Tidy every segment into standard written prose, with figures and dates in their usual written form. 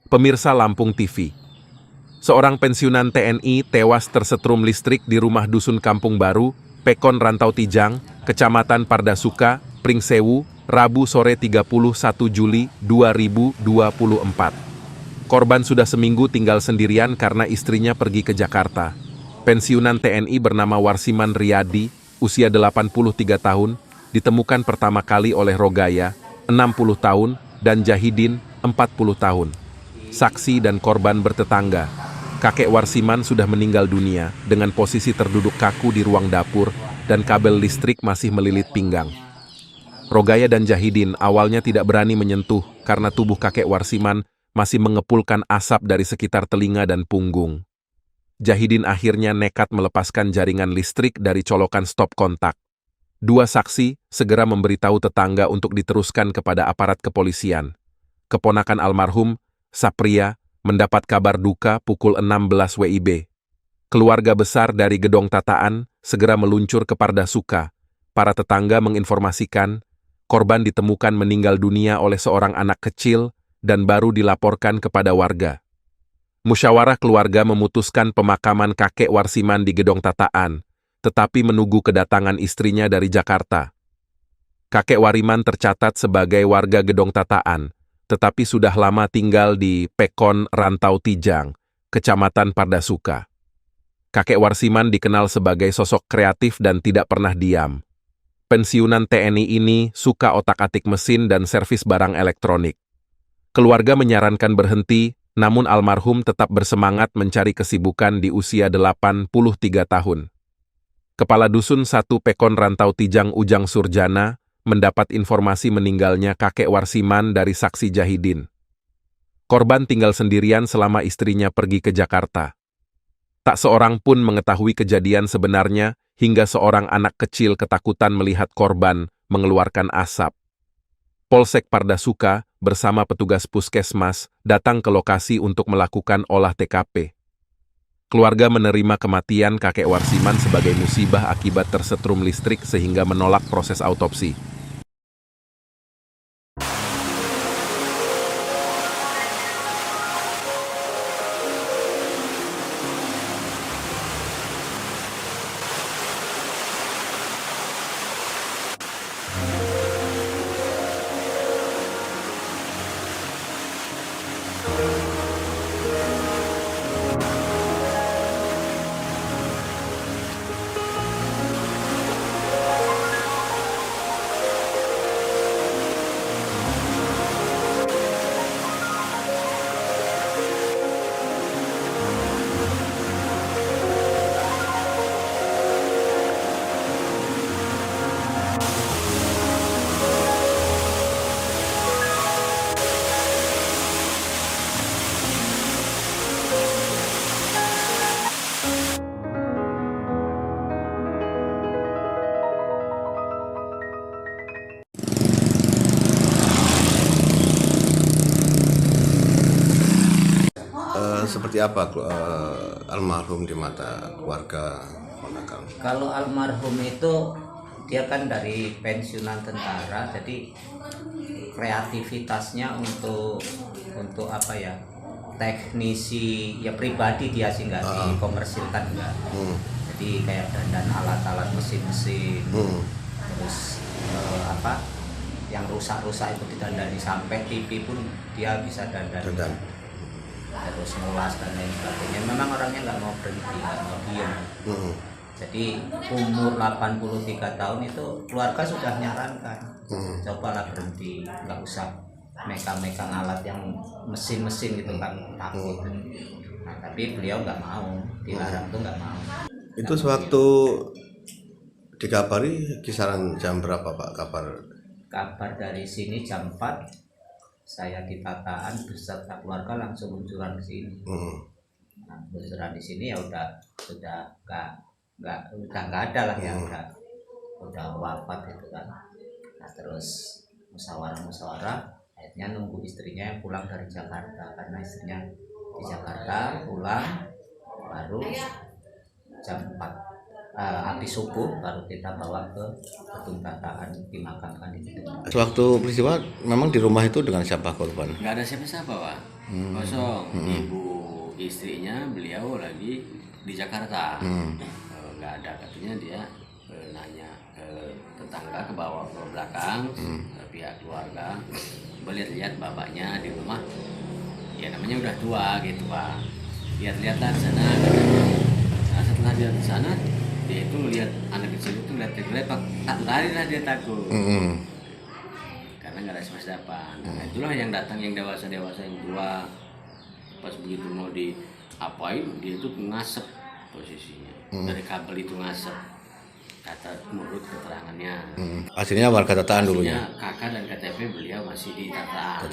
Pemirsa Lampung TV, seorang pensiunan TNI tewas tersetrum listrik di rumah dusun Kampung Baru, Pekon Rantau Tijang, Kecamatan Pardasuka, Pringsewu, Rabu sore 31 Juli 2024. Korban sudah seminggu tinggal sendirian karena istrinya pergi ke Jakarta. Pensiunan TNI bernama Warsiman Riyadi, usia 83 tahun, ditemukan pertama kali oleh Rogaya, 60 tahun, dan Jahidin, 40 tahun. Saksi dan korban bertetangga. Kakek Warsiman sudah meninggal dunia dengan posisi terduduk kaku di ruang dapur dan kabel listrik masih melilit pinggang. Rogaya dan Jahidin awalnya tidak berani menyentuh karena tubuh kakek Warsiman masih mengepulkan asap dari sekitar telinga dan punggung. Jahidin akhirnya nekat melepaskan jaringan listrik dari colokan stop kontak. Dua saksi segera memberitahu tetangga untuk diteruskan kepada aparat kepolisian. Keponakan almarhum, Sapria, mendapat kabar duka pukul 16 WIB. Keluarga besar dari Gedong Tataan segera meluncur ke Pardasuka. Para tetangga menginformasikan, korban ditemukan meninggal dunia oleh seorang anak kecil dan baru dilaporkan kepada warga. Musyawarah keluarga memutuskan pemakaman kakek Warsiman di Gedong Tataan, tetapi menunggu kedatangan istrinya dari Jakarta. Kakek Wariman tercatat sebagai warga Gedong Tataan, tetapi sudah lama tinggal di Pekon Rantau Tijang, Kecamatan Pardasuka. Kakek Warsiman dikenal sebagai sosok kreatif dan tidak pernah diam. Pensiunan TNI ini suka otak-atik mesin dan servis barang elektronik. Keluarga menyarankan berhenti, namun almarhum tetap bersemangat mencari kesibukan di usia 83 tahun. Kepala Dusun 1 Pekon Rantau Tijang Ujang Surjana mendapat informasi meninggalnya kakek Warsiman dari saksi Jahidin. Korban tinggal sendirian selama istrinya pergi ke Jakarta. Tak seorang pun mengetahui kejadian sebenarnya hingga seorang anak kecil ketakutan melihat korban mengeluarkan asap. Polsek Pardasuka bersama petugas puskesmas datang ke lokasi untuk melakukan olah TKP. Keluarga menerima kematian kakek Warsiman sebagai musibah akibat tersetrum listrik sehingga menolak proses autopsi. Seperti apa almarhum di mata keluarga ponakan? Kalau almarhum itu dia kan dari pensiunan tentara, jadi kreativitasnya untuk apa ya, teknisi ya pribadi dia sih, nggak dikomersilkan enggak. Jadi kayak dandan alat-alat mesin-mesin, terus apa yang rusak-rusak itu didandani, sampai TV pun dia bisa dandan. Terus ngulas dan lain sebagainya. Memang orangnya nggak mau berhenti, nggak mau diam. Jadi umur 83 tahun itu keluarga sudah nyarankan, cobalah berhenti, nggak usah megang-megang alat yang mesin-mesin gitu kan, takut. Nah, tapi beliau nggak mau, dilarang tuh nggak mau. Itu sewaktu dikabari kisaran jam berapa Pak Kabar dari sini jam 4, saya di Tataan beserta keluarga langsung luncuran ke sini. Nah, luncuran di sini ya sudah nggak ada lah ya, udah wafat itu kan. Nah, terus musyawarah akhirnya nunggu istrinya yang pulang dari Jakarta, karena istrinya di Jakarta pulang baru jam 4 habis subuh baru kita bawa ke gedung tataan dimakamkan di situ. Sewaktu peristiwa memang di rumah itu dengan siapa korban? Nggak ada siapa-siapa Pak, kosong. Ibu istrinya beliau lagi di Jakarta. Nggak ada, katanya dia nanya ke tetangga, ke bawah ke belakang, ke pihak keluarga, lihat-lihat bapaknya di rumah, ya namanya udah tua gitu Pak, lihat-lihatlah di sana katanya. Nah setelah dia di sana, dia itu lihat anak kecil itu lihat Pak, lari lah dia takut. Karena nggak ada siapa-siapa. Nah, itulah yang datang yang dewasa yang tua, pas begitu mau diapain dia itu ngasep posisinya, dari kabel itu ngasep, kata menurut keterangannya. Aslinya warga Tataan dulunya. Aslinya kakak dan KTP beliau masih di Tataan.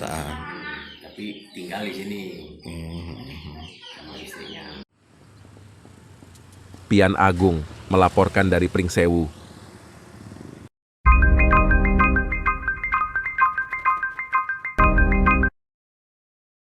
Tapi tinggal di sini sama istrinya. Pian Agung melaporkan dari Pringsewu.